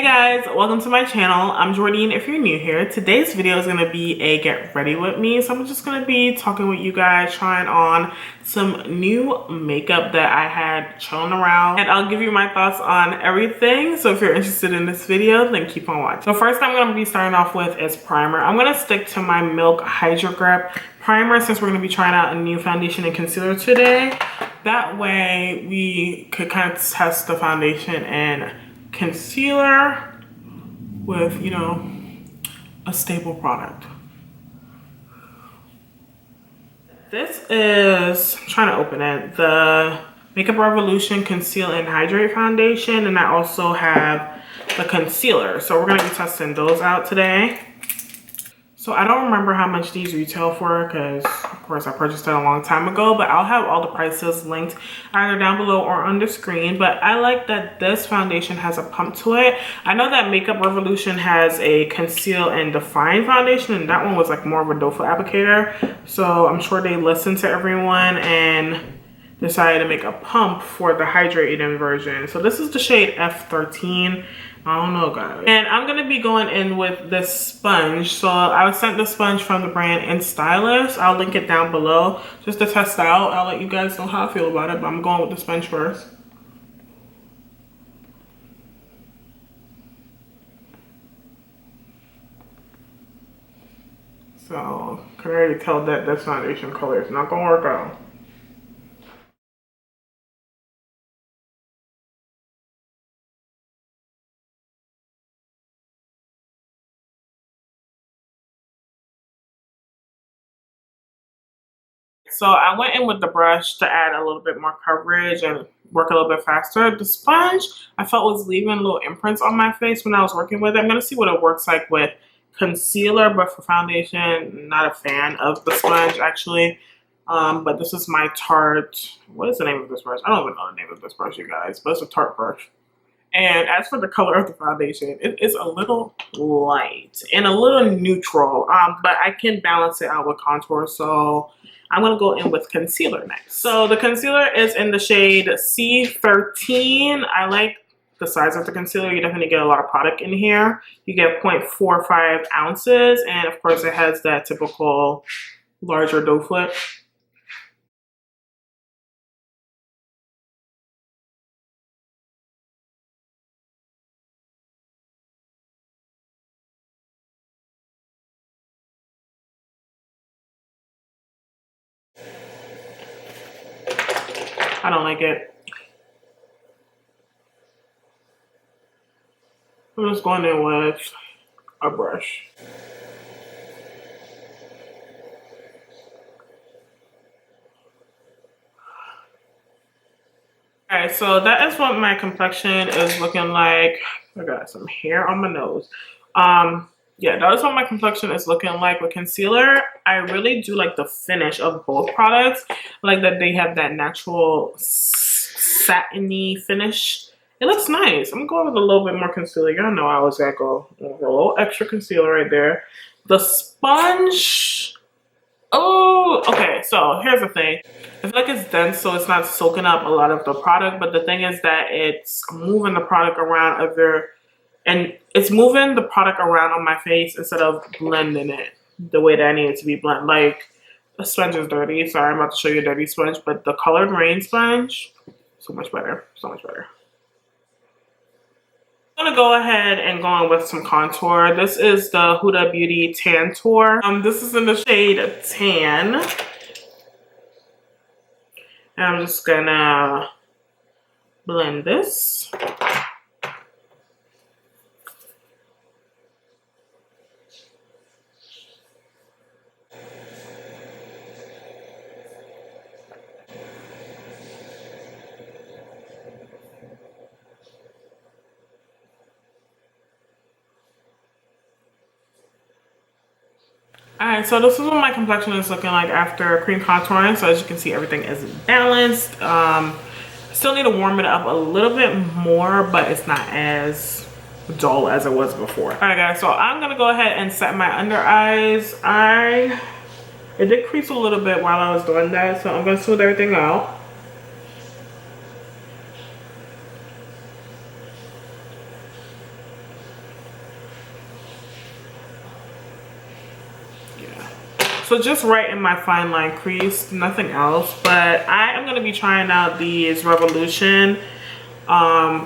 Guys, welcome to my channel. I'm Jordine if you're new here. Today's video is going to be a get ready with me. So I'm just going to be talking with you guys, trying on some new makeup that I had chilling around. And I'll give you my thoughts on everything. So if you're interested in this video, then keep on watching. So first I'm going to be starting off with is primer. I'm going to stick to my Milk Hydro Grip primer since we're going to be trying out a new foundation and concealer today. That way we could kind of test the foundation and concealer with, you know, a stable product. This is, I'm trying to open it, the Makeup Revolution Conceal and Hydrate foundation, and I also have the concealer. So we're gonna be testing those out today. So I don't remember how much these retail for because of course I purchased it a long time ago, but I'll have all the prices linked either down below or on the screen. But I like that this foundation has a pump to it. I know that Makeup Revolution has a conceal and define foundation, and that one was like more of a doe foot applicator. So I'm sure they listened to everyone and decided to make a pump for the hydrating version. So this is the shade F13. I don't know, guys. And I'm gonna be going in with this sponge. So I was sent the sponge from the brand Instylish. I'll link it down below just to test out. I'll let you guys know how I feel about it, but I'm going with the sponge first. So I can already tell that this foundation color is not gonna work out. So I went in with the brush to add a little bit more coverage and work a little bit faster. The sponge I felt was leaving little imprints on my face when I was working with it. I'm going to see what it works like with concealer, but for foundation, not a fan of the sponge actually. But this is my Tarte, what is the name of this brush? I don't even know the name of this brush, you guys, but it's a Tarte brush. And as for the color of the foundation, it is a little light and a little neutral, but I can balance it out with contour. So I'm going to go in with concealer next. So the concealer is in the shade C13. I like the size of the concealer. You definitely get a lot of product in here. You get 0.45 ounces. And of course it has that typical larger doe foot. I don't like it. I'm just going in with a brush. Alright, so that is what my complexion is looking like. I got some hair on my nose. Yeah, that is what my complexion is looking like with concealer. I really do like the finish of both products. I like that they have that natural satiny finish. It looks nice. I'm going with a little bit more concealer. Y'all know I always gotta go with a little extra concealer right there. The sponge. Oh, okay. So here's the thing. I feel like it's dense, so it's not soaking up a lot of the product. But the thing is that it's moving the product around and it's moving the product around on my face instead of blending it the way that I need it to be blended. Like, the sponge is dirty. Sorry, I'm about to show you a dirty sponge, but the colored rain sponge, so much better. So much better. I'm gonna go ahead and go in with some contour. This is the Huda Beauty Tan Tour. This is in the shade Tan. And I'm just gonna blend this. Alright, so this is what my complexion is looking like after cream contouring. So as you can see, everything is balanced. Still need to warm it up a little bit more, but it's not as dull as it was before. Alright guys, so I'm gonna go ahead and set my under eyes. It did crease a little bit while I was doing that, so I'm gonna smooth everything out. So just right in my fine line crease, nothing else. But I am going to be trying out these Revolution.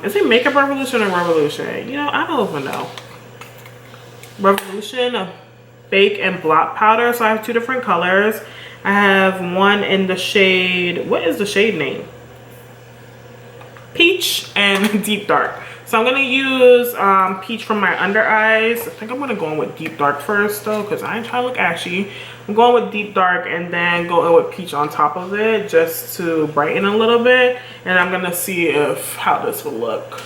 Is it Makeup Revolution or Revolution? You know, I don't even know. Revolution Bake and Blot Powder. So I have two different colors. I have one in the shade, what is the shade name? Peach and Deep Dark. So I'm gonna use Peach from my under eyes. I think I'm gonna go in with Deep Dark first though, because I ain't trying to look ashy. I'm going with Deep Dark and then go in with Peach on top of it just to brighten a little bit. And I'm gonna see how this will look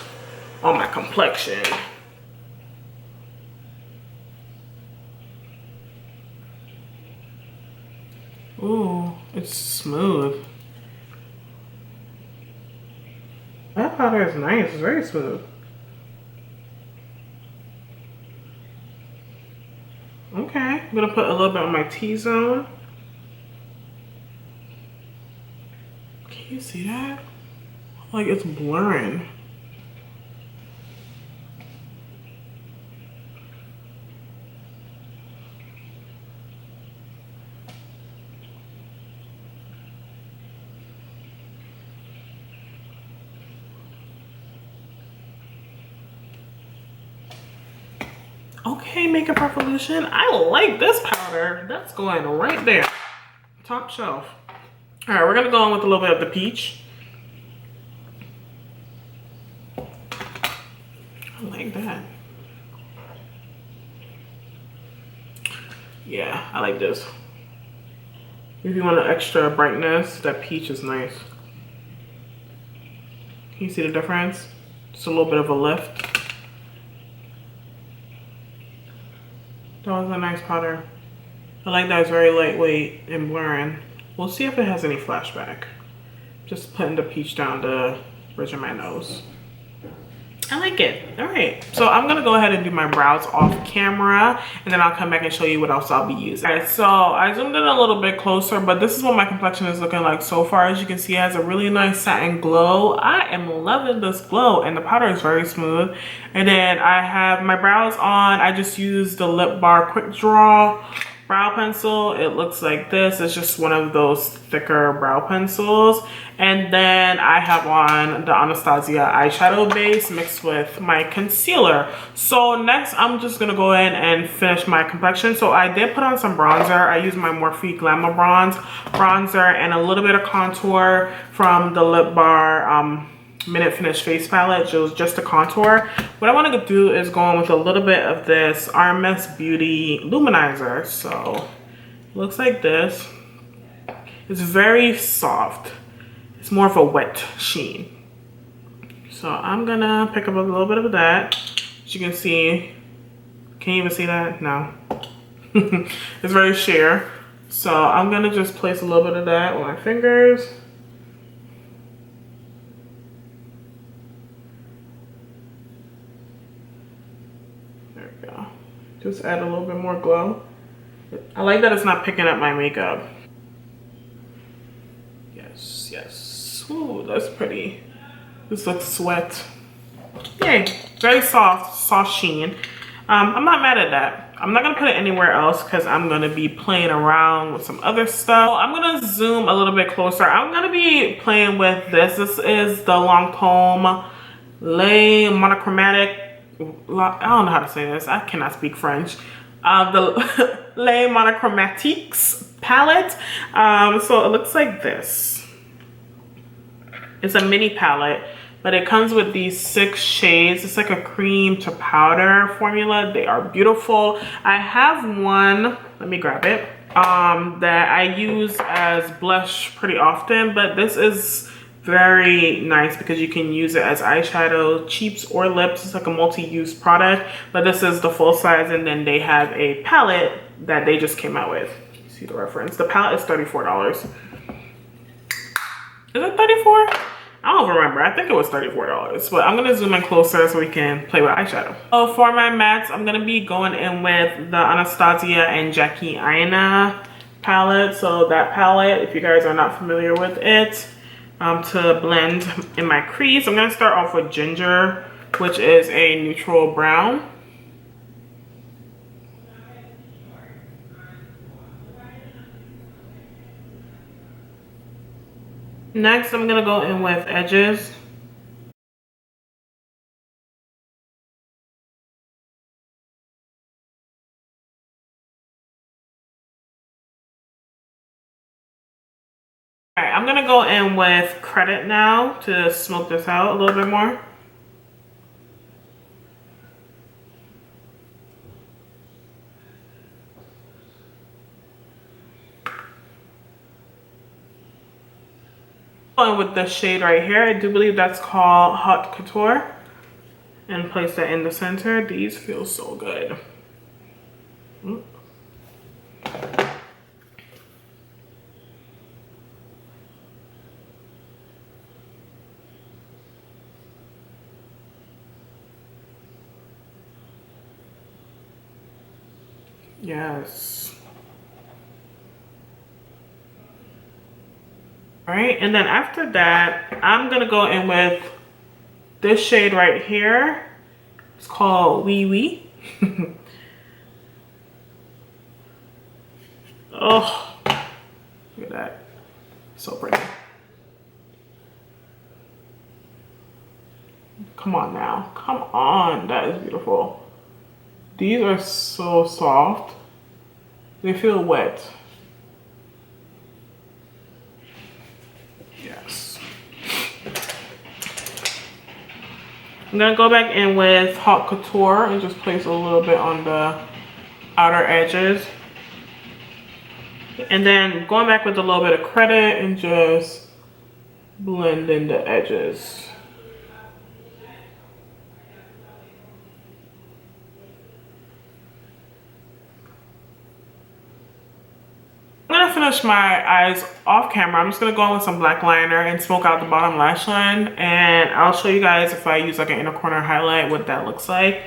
on my complexion. Ooh, it's smooth. That powder is nice, it's very smooth. Okay, I'm gonna put a little bit on my T-zone. Can you see that? Like it's blurring. Okay, Makeup Revolution. I like this powder. That's going right there. Top shelf. All right, we're gonna go in with a little bit of the peach. I like that. Yeah, I like this. If you want an extra brightness, that peach is nice. Can you see the difference? Just a little bit of a lift. That was a nice powder. I like that it's very lightweight and blurring. We'll see if it has any flashback. Just putting the peach down the bridge of my nose. I like it. All right, so I'm gonna go ahead and do my brows off camera and then I'll come back and show you what else I'll be using. All right, so I zoomed in a little bit closer, but this is what my complexion is looking like so far. As you can see, it has a really nice satin glow. I am loving this glow and the powder is very smooth. And then I have my brows on. I just used the Lip Bar Quick Draw brow pencil. It looks like this. It's just one of those thicker brow pencils. And then I have on the Anastasia eyeshadow base mixed with my concealer. So next I'm just gonna go in and finish my complexion. So I did put on some bronzer. I used my Morphe Glamour bronzer and a little bit of contour from the Lip Bar Minute Finish face palette. It was just a contour. What I want to do is go in with a little bit of this RMS Beauty Luminizer. So it looks like this. It's very soft. It's more of a wet sheen. So I'm gonna pick up a little bit of that. As you can see, can you even see that? No. It's very sheer. So I'm gonna just place a little bit of that on my fingers. Just add a little bit more glow. I like that it's not picking up my makeup. Yes, yes. Ooh, that's pretty. This looks sweat. Yay, very soft sheen. I'm not mad at that. I'm not gonna put it anywhere else because I'm gonna be playing around with some other stuff. I'm gonna zoom a little bit closer. I'm gonna be playing with this. This is the Lancome Les Monochromatic. I don't know how to say this. I cannot speak French. The Les Monochromatiques palette. So it looks like this. It's a mini palette, but it comes with these 6 shades. It's like a cream to powder formula. They are beautiful. I have one, let me grab it, that I use as blush pretty often, but this is very nice because you can use it as eyeshadow, cheeks, or lips. It's like a multi-use product, but this is the full size, and then they have a palette that they just came out with. You see the reference. The palette is $34. Is it 34? I don't remember. I think it was $34, but I'm gonna zoom in closer so we can play with eyeshadow. So for my mattes, I'm gonna be going in with the Anastasia and Jackie Aina palette. So that palette, if you guys are not familiar with it, to blend in my crease, I'm gonna start off with Ginger, which is a neutral brown. Next, I'm gonna go in with edges. All right, I'm gonna go in with Credit now to smoke this out a little bit more. Going with the shade right here, I do believe that's called Haute Couture, and place that in the center. These feel so good. Yes. All right, and then after that, I'm gonna go in with this shade right here. It's called Wee Wee. Oh, look at that. So pretty. Come on now. Come on. That is beautiful. These are so soft. They feel wet. Yes. I'm gonna go back in with Haute Couture and just place a little bit on the outer edges. And then going back with a little bit of Credit and just blend in the edges. I'm gonna finish my eyes off camera. I'm just gonna go in with some black liner and smoke out the bottom lash line, and I'll show you guys if I use like an inner corner highlight what that looks like.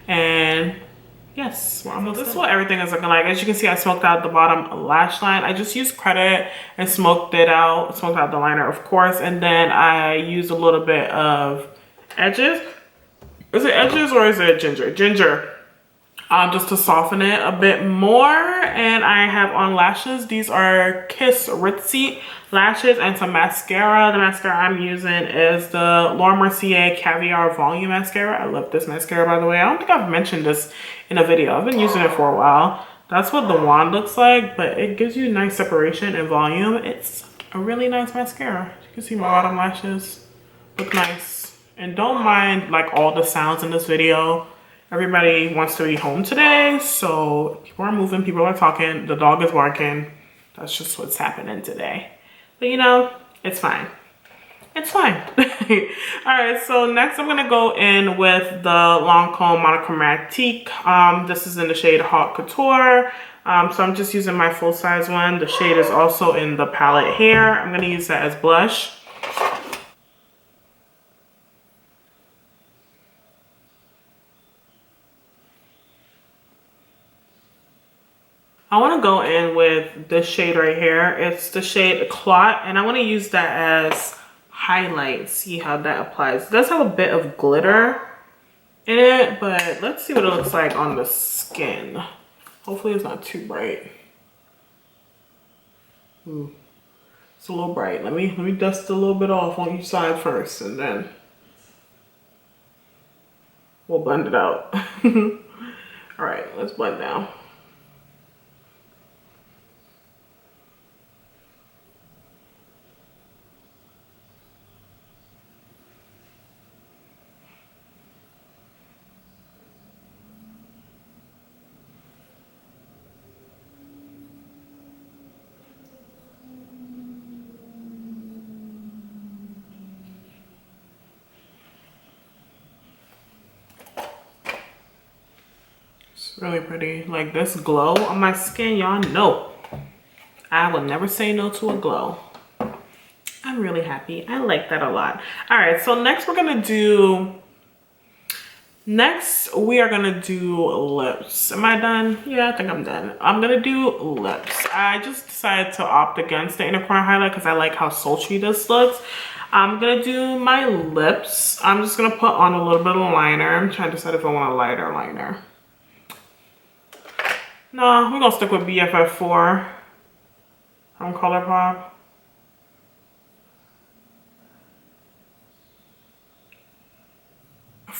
And yes, we're almost. This is what everything is looking like. As you can see, I smoked out the bottom lash line. I just used Credit and smoked out the liner, of course, and then I used a little bit of edges. Is it edges or is it ginger? Ginger. Just to soften it a bit more. And I have on lashes. These are Kiss Ritzy lashes and some mascara. The mascara I'm using is the Laura Mercier Caviar Volume Mascara. I love this mascara, by the way. I don't think I've mentioned this in a video. I've been using it for a while. That's what the wand looks like, but it gives you nice separation and volume. It's a really nice mascara. You can see my bottom lashes look nice. And don't mind like all the sounds in this video. Everybody wants to be home today, so people are moving, people are talking, the dog is barking. That's just what's happening today. But you know, it's fine. It's fine. All right, so next I'm gonna go in with the Lancome Monochromatique. This is in the shade Haute Couture. So I'm just using my full size one. The shade is also in the palette here. I'm gonna use that as blush. I want to go in with this shade right here. It's the shade Clot, and I want to use that as highlight. See how that applies. It does have a bit of glitter in it, but let's see what it looks like on the skin. Hopefully it's not too bright. Ooh, it's a little bright. Let me dust a little bit off on each side first, and then we'll blend it out. All right, let's blend now. Really pretty. Like this glow on my skin, y'all know I will never say no to a glow. I'm really happy. I like that a lot. All right, so next we are gonna do lips. Am I done? Yeah, I think I'm done. I'm gonna do lips. I just decided to opt against the inner corner highlight because I like how sultry this looks. I'm gonna do my lips. I'm just gonna put on a little bit of liner. I'm trying to decide if I want a lighter liner. No, we're gonna stick with BFF4 from ColourPop.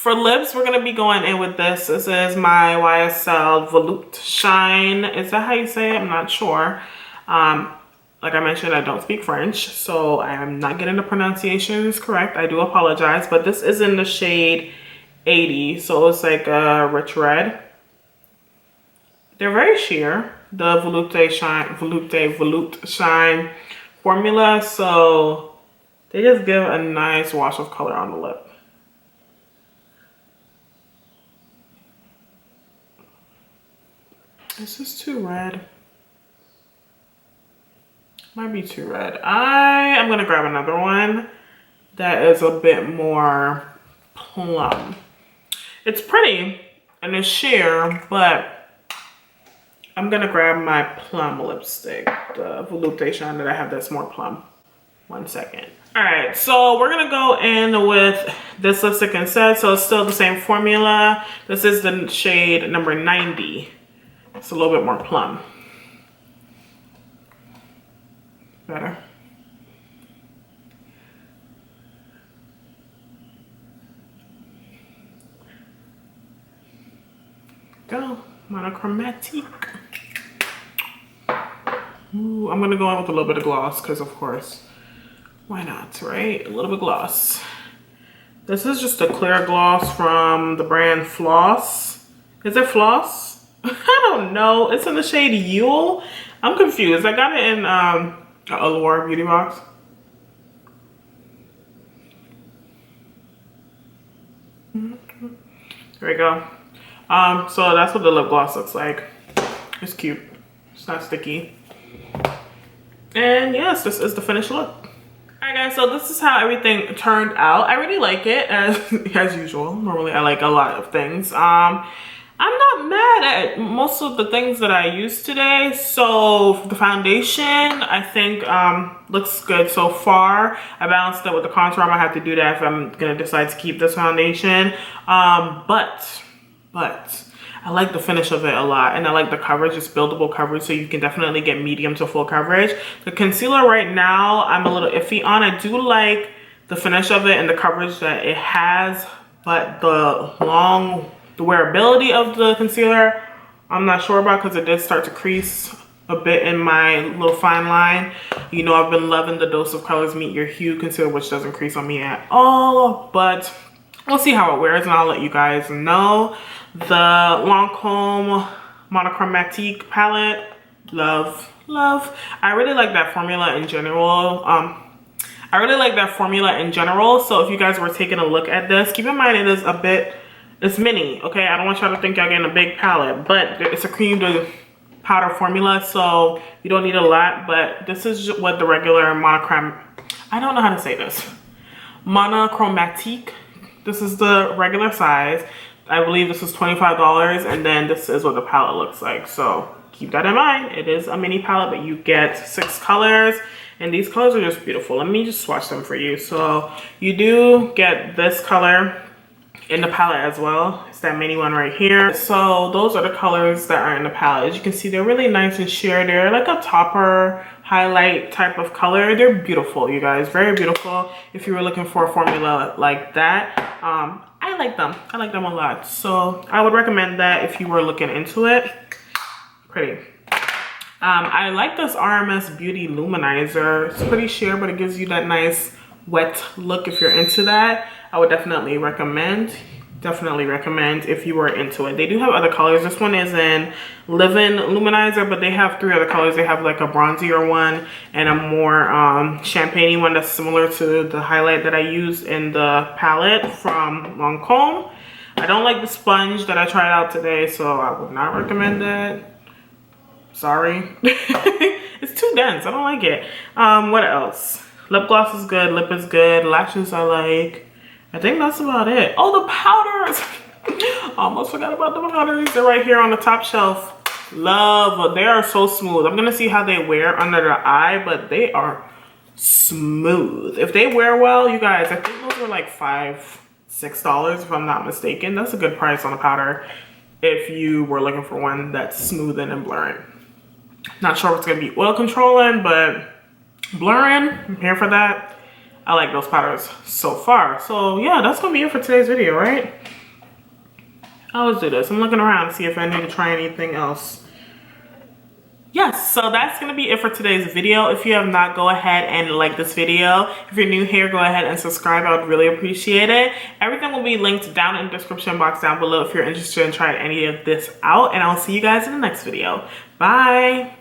For lips, we're gonna be going in with this. This is my YSL Volupte Shine. Is that how you say it? I'm not sure. Like I mentioned, I don't speak French, so I am not getting the pronunciations correct. I do apologize, but this is in the shade 80, so it's like a rich red. They're very sheer, the Volupte Shine formula, so they just give a nice wash of color on the lip. This is too red. Might be too red. I am gonna grab another one that is a bit more plum. It's pretty and it's sheer, but I'm gonna grab my plum lipstick, the Volupte Shine that I have that's more plum. 1 second. All right, so we're gonna go in with this lipstick instead. So it's still the same formula. This is the shade number 90. It's a little bit more plum. Better. Go. Monochromatique. Ooh, I'm gonna go in with a little bit of gloss because, of course, why not, right? A little bit of gloss. This is just a clear gloss from the brand Floss. Is it Floss? I don't know. It's in the shade Yule. I'm confused. I got it in an Allure beauty box. There we go. So that's what the lip gloss looks like. It's cute. It's not sticky. And yes, this is the finished look. Alright guys, so this is how everything turned out. I really like it as usual. Normally I like a lot of things. I'm not mad at most of the things that I used today. So the foundation I think looks good so far. I balanced it with the contour. I'm gonna have to do that if I'm gonna decide to keep this foundation. But I like the finish of it a lot, and I like the coverage. It's buildable coverage, so you can definitely get medium to full coverage. The concealer right now, I'm a little iffy on. I do like the finish of it and the coverage that it has, but the wearability of the concealer, I'm not sure about because it did start to crease a bit in my little fine line. You know, I've been loving the Dose of Colors Meet Your Hue concealer, which doesn't crease on me at all, but we'll see how it wears and I'll let you guys know. The Lancome Monochromatiques palette, love. I really like that formula in general. So if you guys were taking a look at this, keep in mind it is it's mini, okay? I don't want y'all to think y'all getting a big palette, but it's a cream to powder formula, so you don't need a lot, but this is what the regular I don't know how to say this. Monochromatique. This is the regular size. I believe this is $25, and then this is what the palette looks like. So keep that in mind. It is a mini palette, but you get 6 colors, and these colors are just beautiful. Let me just swatch them for you. So you do get this color in the palette as well. It's that mini one right here. So those are the colors that are in the palette. As you can see, they're really nice and sheer. They're like a topper highlight type of color. They're beautiful, you guys, very beautiful. If you were looking for a formula like that, I like them. I like them a lot. So I would recommend that if you were looking into it. Pretty. I like this RMS Beauty Luminizer. It's pretty sheer, but it gives you that nice wet look. If you're into that, I would definitely recommend if you were into it. They do have other colors. This one is in Living Luminizer, but they have 3 other colors. They have like a bronzier one and a more champagne-y one that's similar to the highlight that I used in the palette from Lancome. I don't like the sponge that I tried out today, so I would not recommend that. Sorry. It's too dense. I don't like it. What else? Lip gloss is good. Lip is good. Lashes I like. I think that's about it. Oh, the powders. Almost forgot about the powders. They're right here on the top shelf. Love. They are so smooth. I'm going to see how they wear under the eye, but they are smooth. If they wear well, you guys, I think those were like $5, $6 if I'm not mistaken. That's a good price on a powder if you were looking for one that's smoothing and blurring. Not sure if it's going to be oil controlling, but blurring, I'm here for that. I like those powders so far. So yeah, that's gonna be it for today's video, right? I always do this. I'm looking around to see if I need to try anything else. Yes, so that's going to be it for today's video. If you have not, go ahead and like this video. If you're new here, go ahead and subscribe. I would really appreciate it. Everything will be linked down in the description box down below if you're interested in trying any of this out. And I'll see you guys in the next video. Bye.